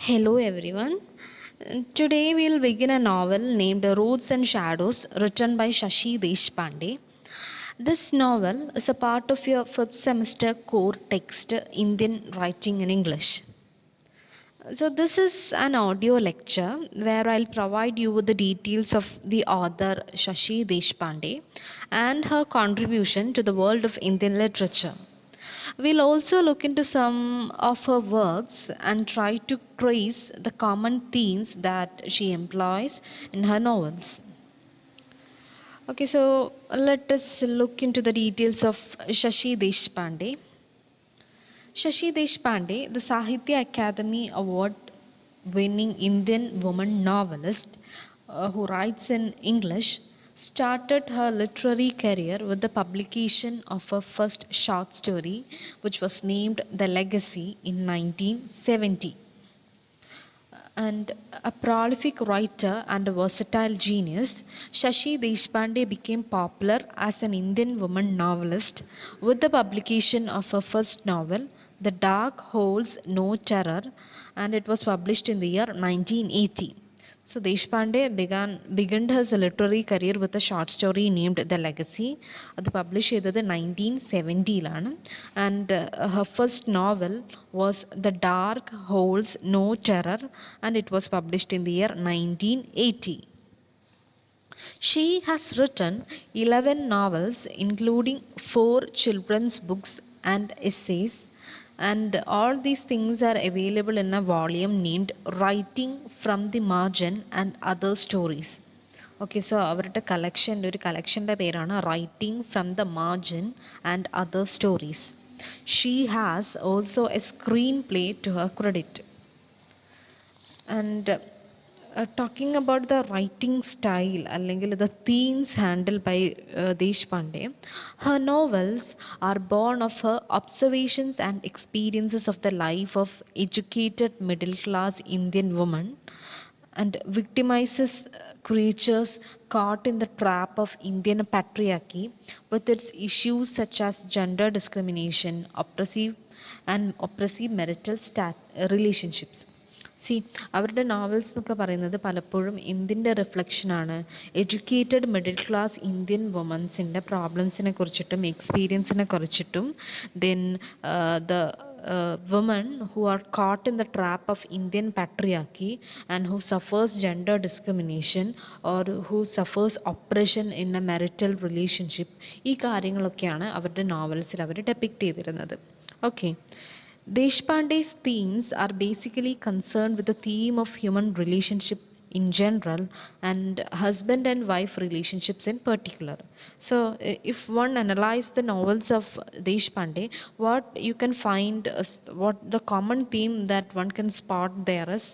Hello everyone. Today we'll begin a novel named Roots and Shadows written by Shashi Deshpande. This novel is a part of your fifth semester core text Indian Writing in English. So this is an audio lecture where I'll provide you with the details of the author Shashi Deshpande and her contribution to the world of Indian literature. We'll also look into some of her works and try to trace the common themes that she employs in her novels. Okay, so let us look into the details of Shashi Deshpande. Shashi Deshpande, the Sahitya Academy Award winning Indian woman novelist who writes in English, started her literary career with the publication of her first short story, which was named The Legacy in 1970. And a prolific writer and a versatile genius, Shashi Deshpande became popular as an Indian woman novelist with the publication of her first novel, The Dark Holds No Terror, and it was published in the year 1980. So Deshpande began his literary career with a short story named The Legacy. അത് publish ചെയ്തത് 1970-ലാണ് and her first novel was The Dark Holds No Terror and it was published in the year 1980. She has written 11 novels including 4 children's books and essays, and all these things are available in a volume named Writing from the Margin and Other Stories. Okay, so അവരുടെ collectionൻ്റെ പേരാണ് Writing from the Margin and Other Stories. She has also a screenplay to her credit. And talking about the writing style അല്ലെങ്കിൽ the themes handled by Deshpande, her novels are born of her observations and experiences of the life of educated middle class Indian woman and victimizes creatures caught in the trap of Indian patriarchy with its issues such as gender discrimination, oppressive marital relationships. സി അവരുടെ novels എന്നൊക്കെ പറയുന്നത് പലപ്പോഴും എന്തിൻ്റെ റിഫ്ലക്ഷനാണ്? Educated middle class Indian വുമൻസിൻ്റെ പ്രോബ്ലംസിനെ കുറിച്ചിട്ടും എക്സ്പീരിയൻസിനെ കുറിച്ചിട്ടും then the women who are caught in the trap of Indian patriarchy and who suffers gender discrimination or who suffers oppression in a marital relationship, ഈ കാര്യങ്ങളൊക്കെയാണ് അവരുടെ നോവൽസിൽ അവർ ഡെപ്പിക്റ്റ് ചെയ്തിരുന്നത്. Okay, Deshpande's themes are basically concerned with the theme of human relationship in general and husband and wife relationships in particular. So if one analyzes the novels of Deshpande, what you can find what the common theme that one can spot there is,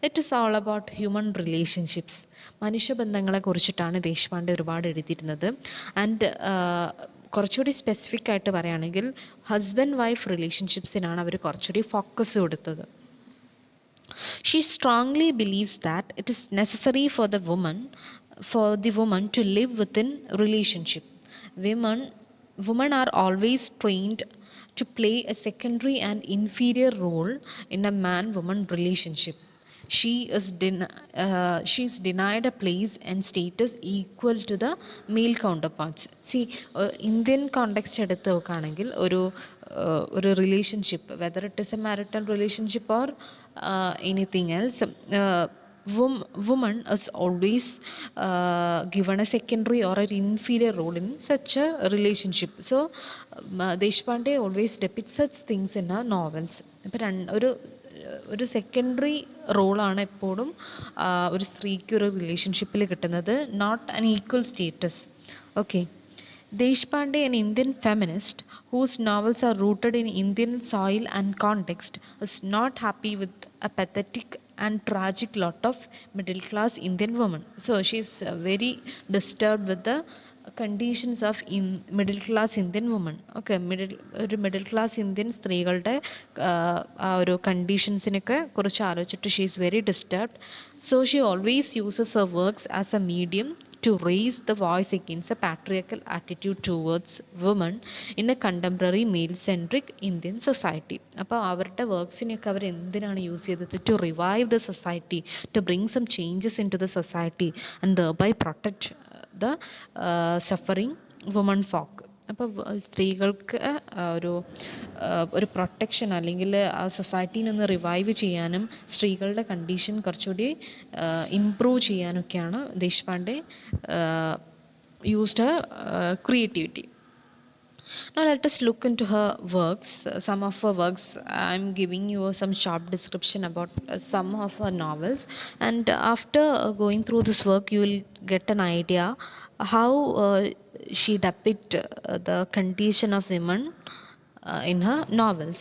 it is all about human relationships. മനുഷ്യബന്ധങ്ങളെ കുറിച്ചിട്ടാണ് ദേശ്പാണ്ഡെ ഒരുപാട് എഴുതിയിരുന്നത്. And കുറച്ചുകൂടി specific ആയിട്ട് പറയുകയാണെങ്കിൽ husband wife റിലേഷൻഷിപ്സിനാണ് അവർ കുറച്ചുകൂടി focus കൊടുത്തത്. She strongly believes that it is necessary for the woman to live within relationship. Women are always trained to play a secondary and inferior role in a man-woman relationship. She is denied a place and status equal to the male counterparts. See, Indian context എടുത്ത് നോക്കുകയാണെങ്കിൽ ഒരു relationship, whether it is A marital relationship or anything else, woman is always given a secondary or an inferior role in such a relationship. So Deshpande always depicts such things in her novels. ഇപ്പം ഒരു secondary റോളാണ് എപ്പോഴും ഒരു സ്ത്രീക്ക് ഒരു റിലേഷൻഷിപ്പിൽ കിട്ടുന്നത്, not an equal status. Okay, Deshpande, an Indian feminist whose novels are rooted in Indian soil and context, is not happy with a pathetic and tragic lot of middle class Indian women. So she is very disturbed with the conditions of middle class Indian women. Okay, ഒരു middle class Indian സ്ത്രീകളുടെ ആ ഒരു കണ്ടീഷൻസിനൊക്കെ കുറിച്ച് ആലോചിച്ചിട്ട് she is very disturbed. So she always uses Har works as A medium to raise the voice against the patriarchal attitude towards women in a contemporary male-centric Indian society. അപ്പോൾ അവരുടെ വർക്ക്സിനെയൊക്കെ അവർ എന്തിനാണ് use ചെയ്തത്? To revive the society, to bring some changes in to the society and thereby protect the suffering woman folk. അപ്പോൾ സ്ത്രീകൾക്ക് ഒരു ഒരു protection അല്ലെങ്കിൽ ആ സൊസൈറ്റീനെ ഒന്ന് റിവൈവ് ചെയ്യാനും സ്ത്രീകളുടെ കണ്ടീഷൻ കുറച്ചുകൂടി ഇംപ്രൂവ് ചെയ്യാനൊക്കെയാണ് Deshpande used creativity. Now let us look into her works. Some of her works, I'm giving you some sharp description about some of her novels, and after going through this work you will get an idea how she depict the condition of women in her novels.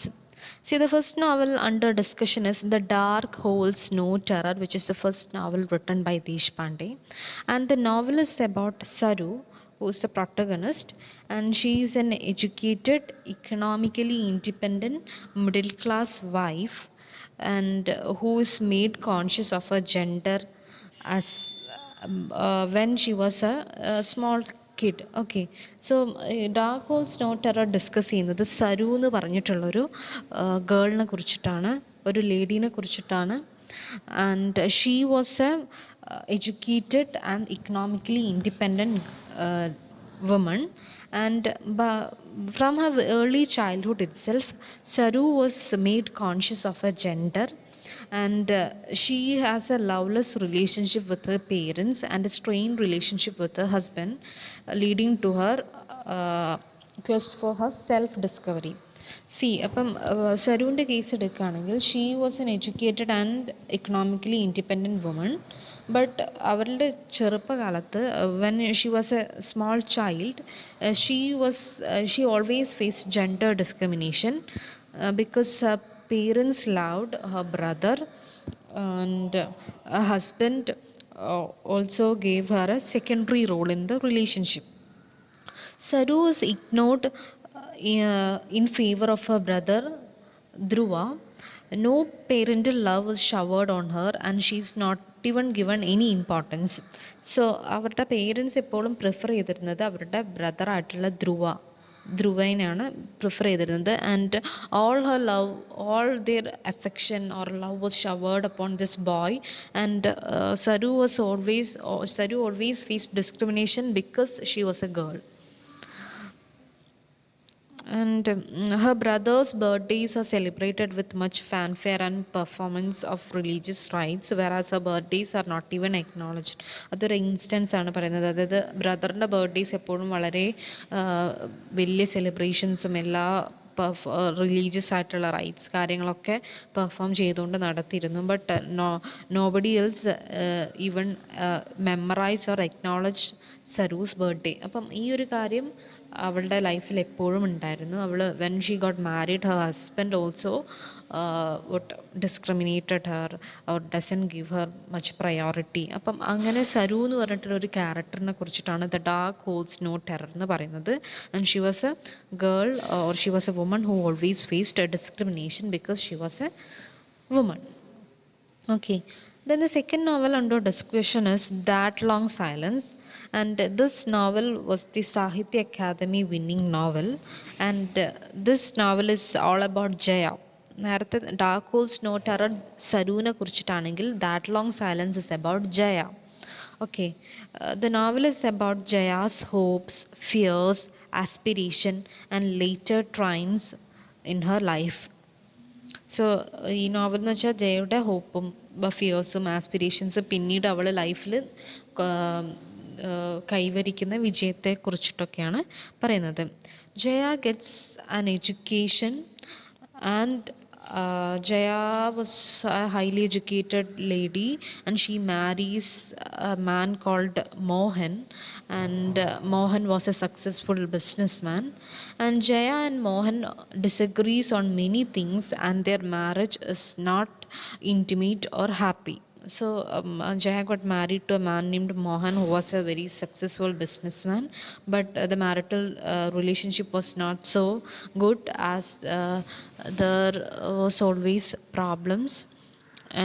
See, the first novel under discussion is The Dark Holds No Terror, which is the first novel written by Deshpande, and the novel is about Saru, who is the protagonist, and she is an educated, economically independent, middle class wife, and who is made conscious of her gender as when she was a small kid. Okay, so dark holds no terror discuss ചെയ്യുന്നത് സരു എന്ന് പറഞ്ഞിട്ടുള്ളൊരു ഗേളിനെ കുറിച്ചിട്ടാണ്, ഒരു ലേഡീനെ കുറിച്ചിട്ടാണ്. And she was a educated and economically independent woman, and from her early childhood itself Saru was made conscious of her gender, and she has a loveless relationship with her parents and a strained relationship with her husband, leading to her quest for her self discovery. See അപ്പം സരുവിൻ്റെ case എടുക്കുകയാണെങ്കിൽ she was an educated and economically independent woman, but അവരുടെ ചെറുപ്പകാലത്ത് when she was a small child she always face gender discrimination because her parents loved her brother, and her husband also gave her a secondary role in the relationship. Saru is ignored in favor of her brother Dhruva. No parental love is showered on her, and she is not even given any importance. So അവരുടെ parents എപ്പോഴും prefer ചെയ്തിരുന്നത് അവരുടെ brother ആയിട്ടുള്ള ധ്രുവനെയാണ് prefer ചെയ്തിരുന്നത്. And all her love, all their affection or love was showered upon this boy. And Saru always faced discrimination because she was a girl. And her brother's birthdays are celebrated with much fanfare and performance of religious rites, whereas her birthdays are not even acknowledged. അതൊരു instance ആണ് പറയുന്നത്. അതായത് ബ്രദറിൻ്റെ birthdays എപ്പോഴും വളരെ വലിയ സെലിബ്രേഷൻസും എല്ലാ religious ആയിട്ടുള്ള റൈറ്റ്സ് കാര്യങ്ങളൊക്കെ പെർഫോം ചെയ്തുകൊണ്ട് നടത്തിയിരുന്നു. But nobody else even memorise or acknowledge Saru's birthday. അപ്പം ഈ ഒരു കാര്യം അവളുടെ ലൈഫിൽ എപ്പോഴും ഉണ്ടായിരുന്നു. അവൾ when she got married her husband also discriminated her or doesn't give her much priority. അപ്പം അങ്ങനെ സരു എന്ന് പറഞ്ഞിട്ടുള്ളൊരു ക്യാരക്ടറിനെ കുറിച്ചിട്ടാണ് the dark holds no terror എന്ന് പറയുന്നത്. And she was a girl or she was a woman who always faced a discrimination because she was a woman. Okay, then the second novel under discussion is That Long Silence, and this novel was the Sahitya Academy winning novel, and this novel is all about Jaya. നേരത്തെ dark holds no terror സരുവിനെ കുറിച്ചിട്ടാണെങ്കിൽ that long silence is about Jaya. Okay, the novel is about Jaya's hopes, fears, aspiration and later triumphs in her life. So ഈ novel എന്ന് വെച്ചാൽ ജയയുടെ ഹോപ്പും ഫിയേഴ്സും ആസ്പിരേഷൻസും പിന്നീട് അവൾ ലൈഫിൽ കൈവരിക്കുന്ന വിജയത്തെ കുറിച്ചിട്ടൊക്കെയാണ് പറയുന്നത്. Jaya gets an education, and Jaya was a highly educated lady, and she marries a man called Mohan, and Mohan was a successful businessman, and Jaya and Mohan disagrees on many things, and their marriage is not intimate or happy. So Jaya got married to a man named Mohan who was a very successful businessman, but the marital relationship was not so good, as there was always problems,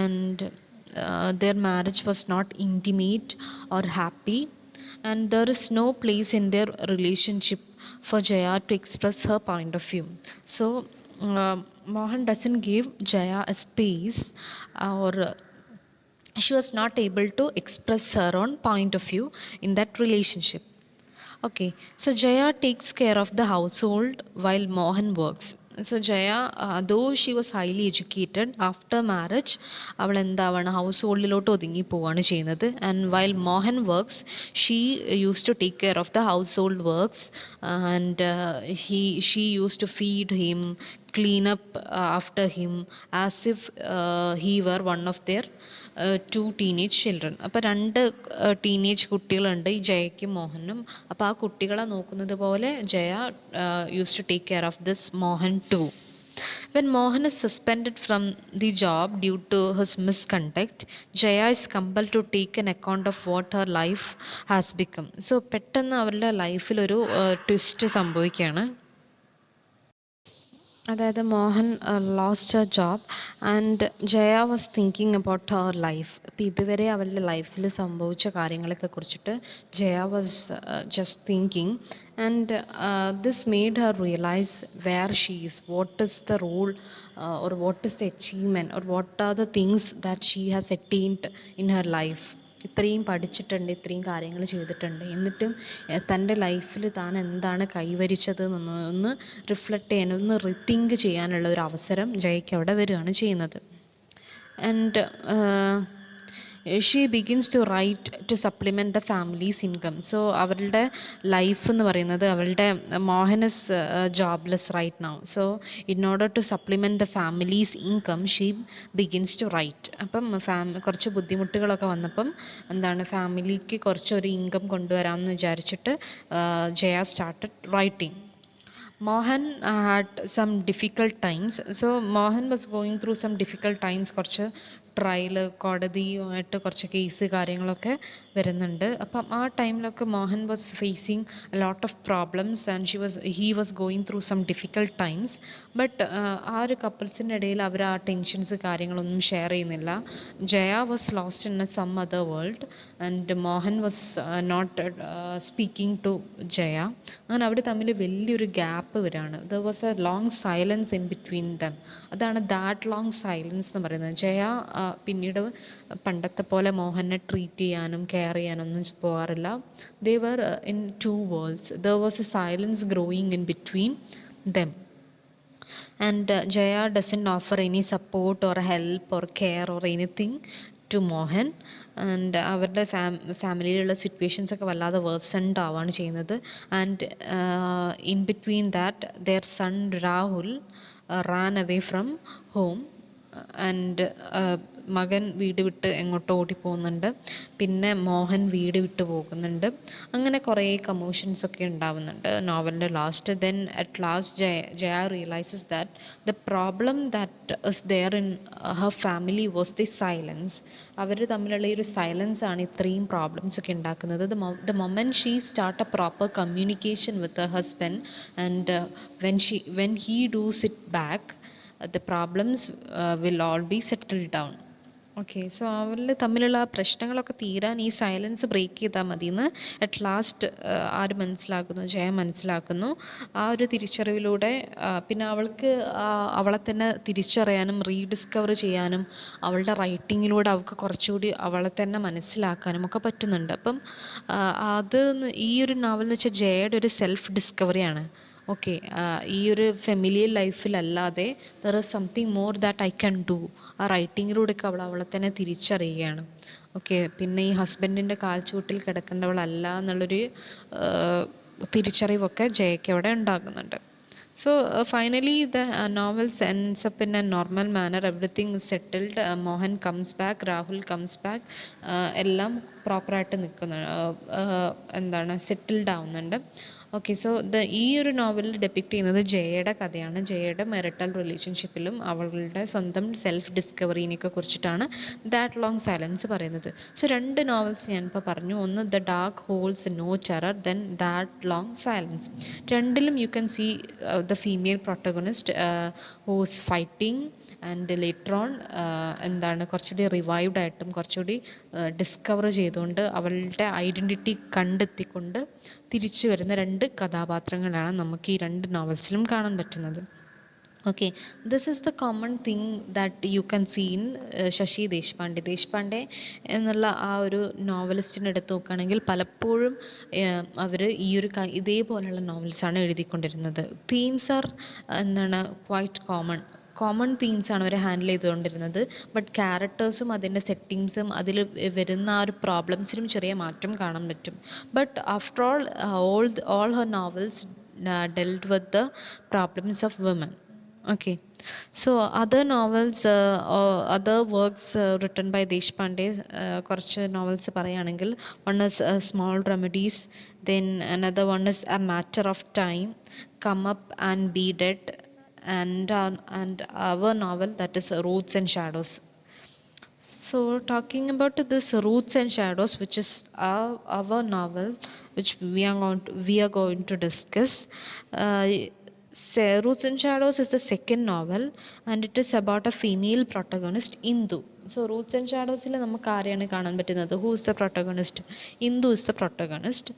and their marriage was not intimate or happy. and there is no place in their relationship for Jaya to express her point of view. So Mohan doesn't give Jaya a space, or she was not able to express her own point of view in that relationship. Okay, so Jaya takes care of the household while Mohan works. So Jaya, though she was highly educated, after marriage അവൾ എന്താവാണ് house ഒതുങ്ങി പോവാണ് ചെയ്യുന്നത്. And while Mohan works she use to take care of the household works, and she use to feed him, clean up after him as if he were one of their two teenage children. അപ്പോൾ രണ്ട് teenage കുട്ടികളുണ്ട് ഈ ജയയ്ക്കും മോഹനും. അപ്പോൾ ആ കുട്ടികളെ നോക്കുന്നത് പോലെ Jaya use to take care of this Mohan too. When Mohan is suspended from the job due to his misconduct, Jaya is compelled to take an account of what her life has become. So പെട്ടെന്ന് അവരുടെ ലൈഫിൽ ഒരു twist സംഭവിക്കുകയാണ്. അതായത് Mohan lost a job and Jaya was thinking about her life. ഇപ്പം ഇതുവരെ അവളുടെ ലൈഫിൽ സംഭവിച്ച കാര്യങ്ങളൊക്കെ കുറിച്ചിട്ട് Jaya was just thinking, and this made her realise where she is, what is the role or what is the achievement or what are the things that she has attained in her life. ഇത്രയും പഠിച്ചിട്ടുണ്ട്, ഇത്രയും കാര്യങ്ങൾ ചെയ്തിട്ടുണ്ട്, എന്നിട്ടും തൻ്റെ ലൈഫിൽ താൻ എന്താണ് കൈവരിച്ചത് എന്നൊന്ന് റിഫ്ലക്റ്റ് ചെയ്യാൻ, ഒന്ന് റിത്തിങ്ക് ചെയ്യാനുള്ള ഒരു അവസരം ജയയ്ക്ക് അവിടെ വരികയാണ് ചെയ്യുന്നത്. And she begins to write to supplement the family's income. So അവളുടെ ലൈഫ് എന്ന് പറയുന്നത്, അവളുടെ Mohan is jobless right now. So in order to supplement the family's income she begins to write. അപ്പം കുറച്ച് ബുദ്ധിമുട്ടുകളൊക്കെ വന്നപ്പം എന്താണ്, ഫാമിലിക്ക് കുറച്ചൊരു ഇൻകം കൊണ്ടുവരാമെന്ന് വിചാരിച്ചിട്ട് Jaya started writing. Mohan had some difficult times. So Mohan was going through some difficult times. കുറച്ച് trial, കോടതിയുമായിട്ട് കുറച്ച് കേസ് കാര്യങ്ങളൊക്കെ വരുന്നുണ്ട്. അപ്പം ആ ടൈമിലൊക്കെ Mohan was facing a lot of problems and he was going through some difficult times. But ആ ഒരു കപ്പിൾസിൻ്റെ ഇടയിൽ അവർ ആ ടെൻഷൻസ് കാര്യങ്ങളൊന്നും ഷെയർ ചെയ്യുന്നില്ല. Jaya was lost in some other world and Mohan was not speaking to Jaya. അങ്ങനെ അവർ തമ്മിൽ വലിയൊരു ഗ്യാപ്പ് വരികയാണ്. There was a long silence in between them. അതാണ് ദാറ്റ് ലോങ് സൈലൻസ് എന്ന് പറയുന്നത്. ജയ പിന്നീട് പണ്ടത്തെ പോലെ മോഹനെ ട്രീറ്റ് ചെയ്യാനും കെയർ ചെയ്യാനൊന്നും പോകാറില്ല. They were in two worlds. There was a silence growing in between them. And Jaya doesn't offer any support or help or care or anything to Mohan. And അവരുടെ ഫാമിലിയിലുള്ള സിറ്റുവേഷൻസ് ഒക്കെ വല്ലാതെ വേഴ്സൺഡ് ആവുകയാണ് ചെയ്യുന്നത്. And in between that their son Rahul ran away from home. And മകൻ വീട് വിട്ട് എങ്ങോട്ടോ ഓടിപ്പോകുന്നുണ്ട്. പിന്നെ മോഹൻ വീട് വിട്ട് പോകുന്നുണ്ട്. അങ്ങനെ കുറേ കമോഷൻസ് ഒക്കെ ഉണ്ടാവുന്നുണ്ട് നോവലിൻ്റെ last. Then at last Jaya realises that the problem that is there in her family was the silence. അവർ തമ്മിലുള്ള ഈ ഒരു സൈലൻസ് ആണ് ഇത്രയും പ്രോബ്ലംസ് ഒക്കെ ഉണ്ടാക്കുന്നത്. The moment she start a proper communication with her husband and when he does it back, the problems will all be settled down. Okay, so അവരിൽ തമ്മിലുള്ള ആ പ്രശ്നങ്ങളൊക്കെ തീരാൻ ഈ സൈലൻസ് ബ്രേക്ക് ചെയ്താൽ മതി എന്ന് അറ്റ് ലാസ്റ്റ് ആര് മനസ്സിലാക്കുന്നു, ജയ മനസ്സിലാക്കുന്നു. ആ ഒരു തിരിച്ചറിവിലൂടെ പിന്നെ അവൾക്ക് അവളെ തന്നെ തിരിച്ചറിയാനും റീഡിസ്കവർ ചെയ്യാനും അവളുടെ റൈറ്റിങ്ങിലൂടെ അവൾക്ക് കുറച്ചുകൂടി അവളെ തന്നെ മനസ്സിലാക്കാനും ഒക്കെ പറ്റുന്നുണ്ട്. അപ്പം അത് ഈ ഒരു നോവൽ എന്ന് വെച്ചാൽ ജയയുടെ ഒരു സെൽഫ് ഡിസ്കവറിയാണ്. ഓക്കെ, ഈ ഒരു ഫെമിലിയൽ ലൈഫിലല്ലാതെ there is something more that I can do. ആ റൈറ്റിങ്ങിലൂടെയൊക്കെ അവളെ തന്നെ തിരിച്ചറിയുകയാണ്. ഓക്കെ, പിന്നെ ഈ ഹസ്ബൻഡിൻ്റെ കാൽച്ചുവട്ടിൽ കിടക്കേണ്ടവളല്ല എന്നുള്ളൊരു തിരിച്ചറിവൊക്കെ ജയയ്ക്ക് അവിടെ ഉണ്ടാകുന്നുണ്ട്. So finally the novel ends up in a normal manner. Everything is settled. Mohan comes back, Rahul comes back. എല്ലാം പ്രോപ്പറായിട്ട് നിൽക്കുന്ന എന്താണ് സെറ്റിൽഡ് ആവുന്നുണ്ട്. ഓക്കെ, സോ ഈ ഒരു നോവലിൽ ഡെപ്പിക്റ്റ് ചെയ്യുന്നത് ജയയുടെ കഥയാണ്. ജയയുടെ മെറിറ്റൽ റിലേഷൻഷിപ്പിലും അവളുടെ സ്വന്തം സെൽഫ് ഡിസ്കവറീനെയൊക്കെ കുറിച്ചിട്ടാണ് ദാറ്റ് ലോങ് സൈലൻസ് പറയുന്നത്. സോ 2 നോവൽസ് ഞാനിപ്പോൾ പറഞ്ഞു. ഒന്ന് the dark holds no terror, then that long silence. രണ്ടിലും you can see the female protagonist who's fighting and later on എന്താണ് കുറച്ചുകൂടി റിവൈവ്ഡ് ആയിട്ടും കുറച്ചുകൂടി ഡിസ്കവർ ചെയ്തുകൊണ്ട് അവളുടെ ഐഡൻറ്റിറ്റി കണ്ടെത്തിക്കൊണ്ട് തിരിച്ചു വരുന്ന 2 കഥാപാത്രങ്ങളാണ് നമുക്ക് ഈ 2 നോവൽസിലും കാണാൻ പറ്റുന്നത്. Okay, this is the common thing that you can see in Shashi Deshpande. Deshpande എന്നുള്ള ആ ഒരു നോവലിസ്റ്റിൻ്റെ അടുത്ത് നോക്കുകയാണെങ്കിൽ പലപ്പോഴും അവർ ഈ ഒരു ഇതേപോലെയുള്ള നോവൽസാണ് എഴുതിക്കൊണ്ടിരുന്നത്. തീംസ് ആർ എന്താണ് ക്വൈറ്റ് കോമൺ തീംസാണ് അവർ ഹാൻഡിൽ ചെയ്തുകൊണ്ടിരുന്നത്. ബട്ട് ക്യാരക്ടേഴ്സും അതിൻ്റെ സെറ്റിങ്സും അതിൽ വരുന്ന ആ ഒരു പ്രോബ്ലംസിനും ചെറിയ മാറ്റം കാണാൻ പറ്റും. But after all Har novels dealt with the problems of women. Okay, so other novels or other works written by Deshpande, കുറച്ച് നോവൽസ് പറയുകയാണെങ്കിൽ one is Small Remedies, then another one is A Matter of Time, Come Up and Be Dead, and our novel that is Roots and Shadows. So talking about this Roots and Shadows, which is our novel, which we are going to discuss. Roots and Shadows is the second novel, and it is about a female protagonist, Indu. So Roots and Shadows il namukku aareyanu kaanan pattunnathu? Who is the protagonist? Indu is the protagonist,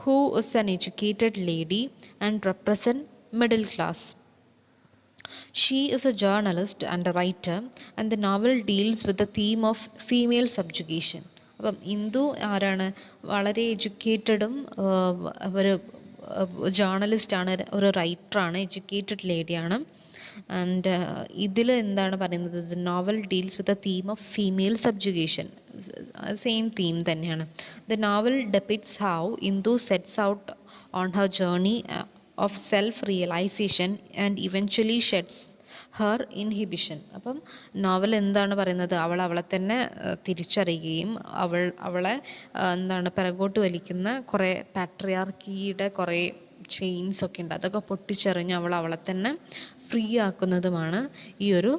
who is an educated lady and represent middle class. She is a journalist and a writer, and the novel deals with the theme of female subjugation. അപ്പം ഇന്ദു ആരാണ്? വളരെ എഡ്യൂക്കേറ്റഡും ഒരു ജേർണലിസ്റ്റാണ്, ഒരു റൈറ്ററാണ്, educated ലേഡിയാണ്. And ഇതിൽ എന്താണ് പറയുന്നത്? The novel deals with the theme of female subjugation. Same theme തന്നെയാണ്. The novel depicts how Indu sets out on her journey of self-realization and eventually sheds her inhibition. അപ്പം നോവൽ എന്താണ് പറയുന്നത്? അവളെ തന്നെ തിരിച്ചറിയുകയും അവളെ എന്താണ് പിറകോട്ട് വലിക്കുന്ന കുറേ പാട്രിയാർക്കിയുടെ കുറേ ചെയിൻസ് ഒക്കെ ഉണ്ട്, അതൊക്കെ പൊട്ടിച്ചെറിഞ്ഞ് അവളെ തന്നെ ഫ്രീ ആക്കുന്നതുമാണ് ഈ ഒരു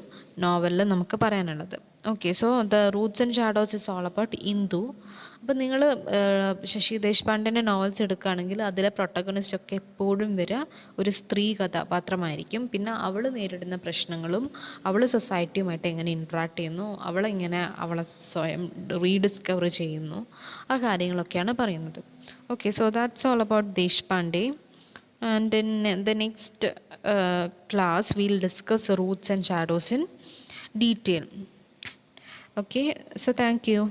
നോവലിൽ നമുക്ക് പറയാനുള്ളത്. Okay, so the Roots and shadows is all about Indu. അപ്പം നിങ്ങൾ ശശി ദേശ്പാണ്ഡെൻ്റെ നോവൽസ് എടുക്കുകയാണെങ്കിൽ അതിലെ പ്രൊട്ടഗണിസ്റ്റ് ഒക്കെ എപ്പോഴും വരിക ഒരു സ്ത്രീ കഥാപാത്രമായിരിക്കും. പിന്നെ അവൾ നേരിടുന്ന പ്രശ്നങ്ങളും അവൾ സൊസൈറ്റിയുമായിട്ട് എങ്ങനെ ഇൻട്രാക്ട് ചെയ്യുന്നു, അവളെ സ്വയം റീഡിസ്കവർ ചെയ്യുന്നു, ആ കാര്യങ്ങളൊക്കെയാണ് പറയുന്നത്. Okay, so that's all about Deshpande. And in the next class we'll discuss Roots and Shadows in detail. Okay, so thank you.